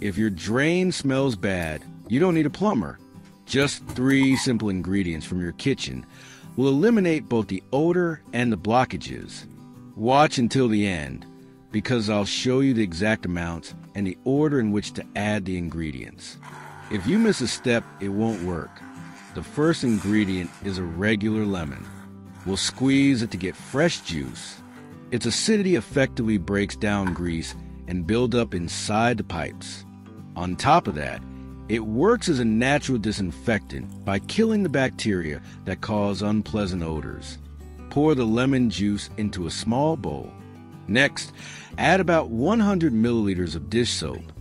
If your drain smells bad, you don't need a plumber. Just 3 simple ingredients from your kitchen will eliminate both the odor and the blockages. Watch until the end, because I'll show you the exact amounts and the order in which to add the ingredients. If you miss a step, it won't work. The first ingredient is a regular lemon. We'll squeeze it to get fresh juice. Its acidity effectively breaks down grease and builds up inside the pipes. On top of that, it works as a natural disinfectant by killing the bacteria that cause unpleasant odors. Pour the lemon juice into a small bowl. Next, add about 100 milliliters of dish soap,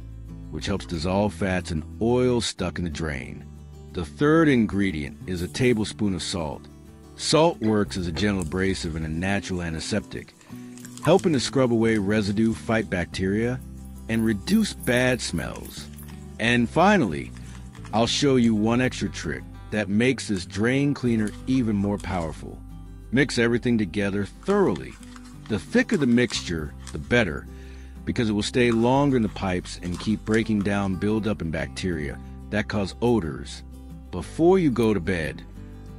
which helps dissolve fats and oil stuck in the drain. The third ingredient is a tablespoon of salt. Salt works as a gentle abrasive and a natural antiseptic, helping to scrub away residue, fight bacteria, and reduce bad smells. And finally, I'll show you one extra trick that makes this drain cleaner even more powerful. Mix everything together thoroughly. The thicker the mixture, the better, because it will stay longer in the pipes and keep breaking down buildup and bacteria that cause odors. Before you go to bed,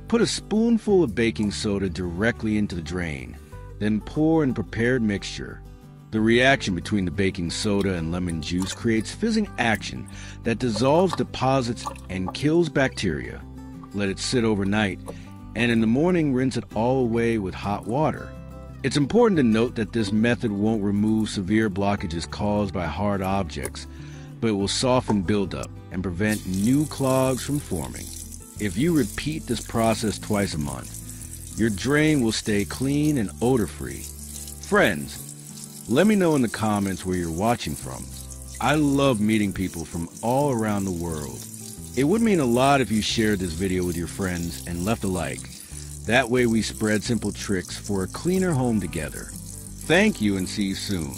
put a spoonful of baking soda directly into the drain, then pour in the prepared mixture. The reaction between the baking soda and lemon juice creates fizzing action that dissolves deposits and kills bacteria. Let it sit overnight, and in the morning rinse it all away with hot water. It's important to note that this method won't remove severe blockages caused by hard objects, but it will soften buildup and prevent new clogs from forming. If you repeat this process twice a month, your drain will stay clean and odor-free. Friends, let me know in the comments where you're watching from. I love meeting people from all around the world. It would mean a lot if you shared this video with your friends and left a like. That way we spread simple tricks for a cleaner home together. Thank you and see you soon.